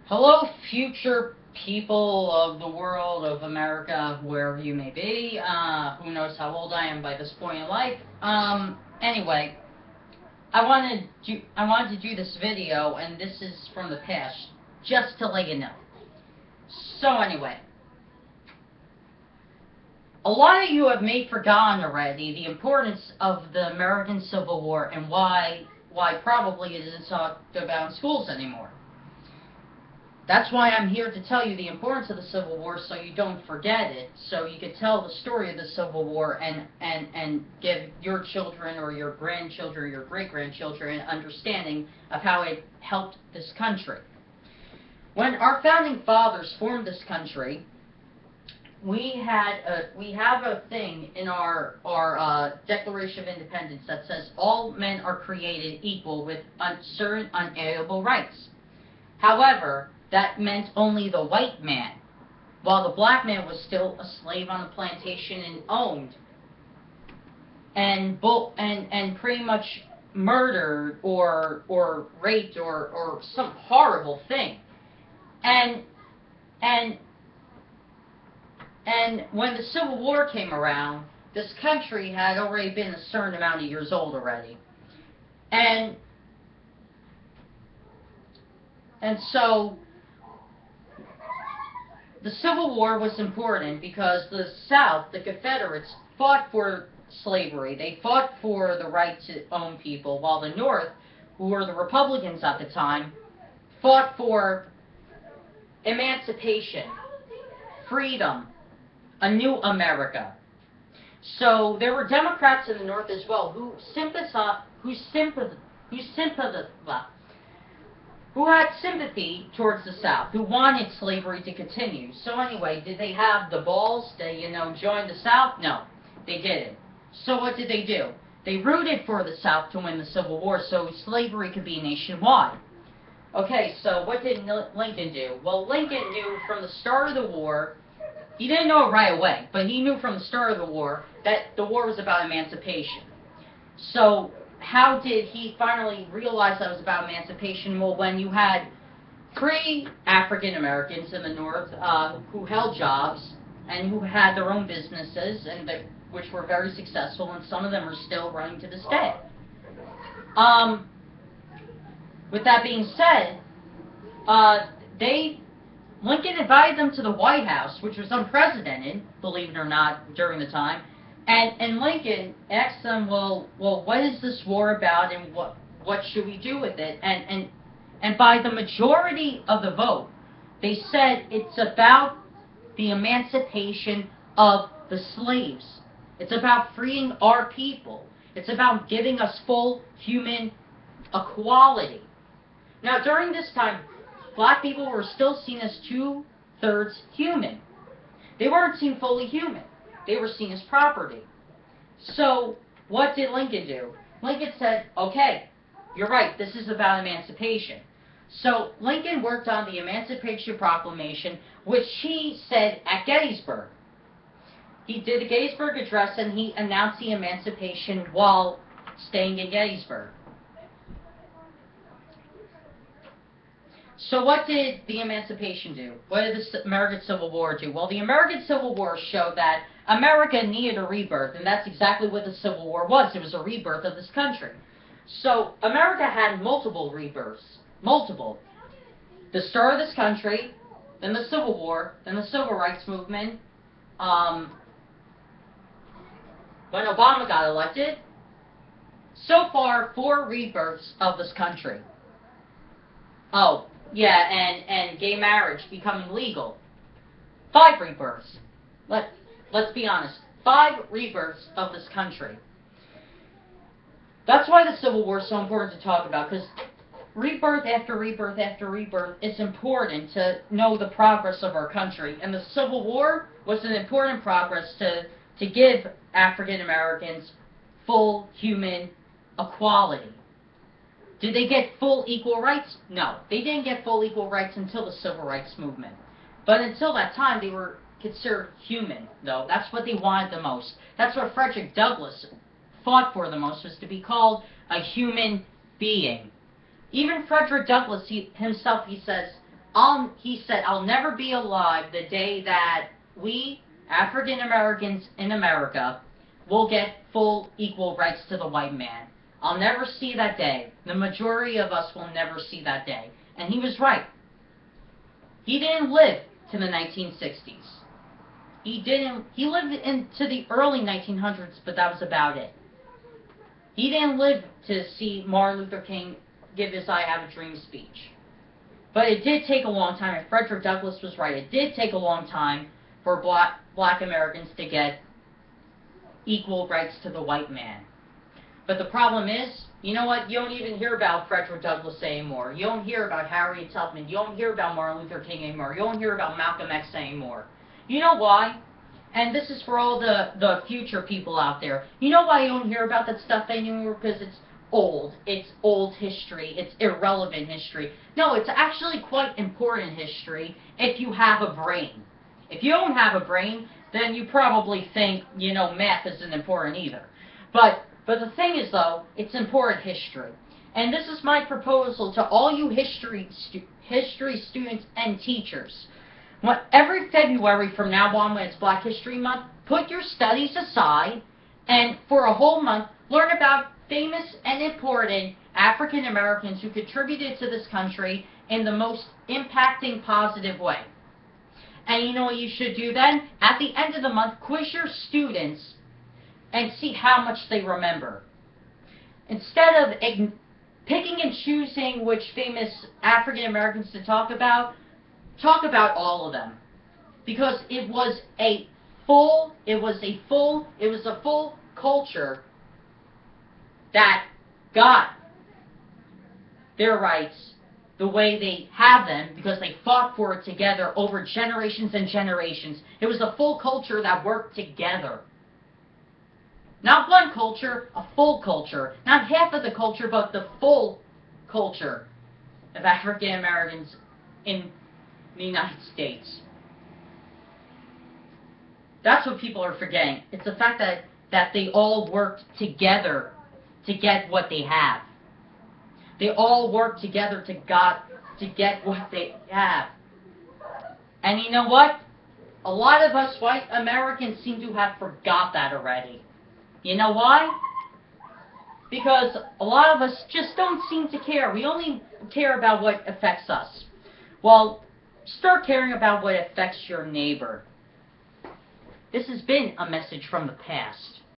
Hello, future people of the world, of America, wherever you may be. Who knows how old I am by this point in life. Anyway, I wanted to do this video, and this is from the past, just to let you know. So anyway, a lot of you have may forgotten already the importance of the American Civil War and why probably it isn't talked about in schools anymore. That's why I'm here to tell you the importance of the Civil War so you don't forget it, so you can tell the story of the Civil War and give your children or your grandchildren or your great-grandchildren an understanding of how it helped this country. When our founding fathers formed this country, we have a thing in our Declaration of Independence that says all men are created equal with certain unalienable rights. However, that meant only the white man, while the black man was still a slave on the plantation and owned and pretty much murdered or raped or some horrible thing. And when the Civil War came around, this country had already been a certain amount of years old already. And so the Civil War was important because the South, the Confederates, fought for slavery. They fought for the right to own people, while the North, who were the Republicans at the time, fought for emancipation, freedom, a new America. So there were Democrats in the North as well who had sympathy towards the South, who wanted slavery to continue. So anyway, did they have the balls to, join the South? No, they didn't. So what did they do? They rooted for the South to win the Civil War so slavery could be nationwide. Okay, so what did Lincoln do? Well, Lincoln knew from the start of the war, he didn't know it right away, but he knew from the start of the war that the war was about emancipation. So how did he finally realize that it was about emancipation? Well, when you had 3 African Americans in the North who held jobs and who had their own businesses which were very successful, and some of them are still running to this day. With that being said, Lincoln invited them to the White House, which was unprecedented, believe it or not, during the time. And Lincoln asked them, well, what is this war about, and what should we do with it? And by the majority of the vote, they said it's about the emancipation of the slaves. It's about freeing our people. It's about giving us full human equality. Now, during this time, black people were still seen as 2/3 human. They weren't seen fully human. They were seen as property. So, what did Lincoln do? Lincoln said, okay, you're right, this is about emancipation. So, Lincoln worked on the Emancipation Proclamation, which he said at Gettysburg. He did the Gettysburg Address, and he announced the emancipation while staying in Gettysburg. So what did the emancipation do? What did the American Civil War do? Well, the American Civil War showed that America needed a rebirth, and that's exactly what the Civil War was. It was a rebirth of this country. So America had multiple rebirths. Multiple. The start of this country, then the Civil War, then the Civil Rights Movement, when Obama got elected. So far, 4 rebirths of this country. Oh, yeah, and gay marriage becoming legal. 5 rebirths. Let's be honest. 5 rebirths of this country. That's why the Civil War is so important to talk about, because rebirth after rebirth after rebirth, it's important to know the progress of our country. And the Civil War was an important progress to give African Americans full human equality. Did they get full equal rights? No. They didn't get full equal rights until the Civil Rights Movement. But until that time, they were considered human, though. That's what they wanted the most. That's what Frederick Douglass fought for the most, was to be called a human being. Even Frederick Douglass himself, he says, he said, I'll never be alive the day that we, African Americans in America, will get full equal rights to the white man. I'll never see that day. The majority of us will never see that day. And he was right. He didn't live to the 1960s. He lived into the early 1900s, but that was about it. He didn't live to see Martin Luther King give his I Have a Dream speech. But it did take a long time, and Frederick Douglass was right. It did take a long time for black Americans to get equal rights to the white man. But the problem is, you know what? You don't even hear about Frederick Douglass anymore. You don't hear about Harriet Tubman. You don't hear about Martin Luther King anymore. You don't hear about Malcolm X anymore. You know why? And this is for all the future people out there. You know why you don't hear about that stuff anymore? Because it's old. It's old history. It's irrelevant history. No, it's actually quite important history if you have a brain. If you don't have a brain, then you probably think, you know, math isn't important either. But the thing is, though, it's important history. And this is my proposal to all you history students and teachers. Every February from now on, when it's Black History Month, put your studies aside and for a whole month, learn about famous and important African Americans who contributed to this country in the most impacting, positive way. And you know what you should do then? At the end of the month, quiz your students and see how much they remember. Instead of picking and choosing which famous African Americans to talk about all of them. Because it was a full culture that got their rights the way they have them because they fought for it together over generations and generations. It was a full culture that worked together. Not one culture, a full culture. Not half of the culture, but the full culture of African Americans in the United States. That's what people are forgetting. It's the fact that they all worked together to get what they have. They all work together to get what they have. And you know what? A lot of us white Americans seem to have forgot that already. You know why? Because a lot of us just don't seem to care. We only care about what affects us. Well, start caring about what affects your neighbor. This has been a message from the past.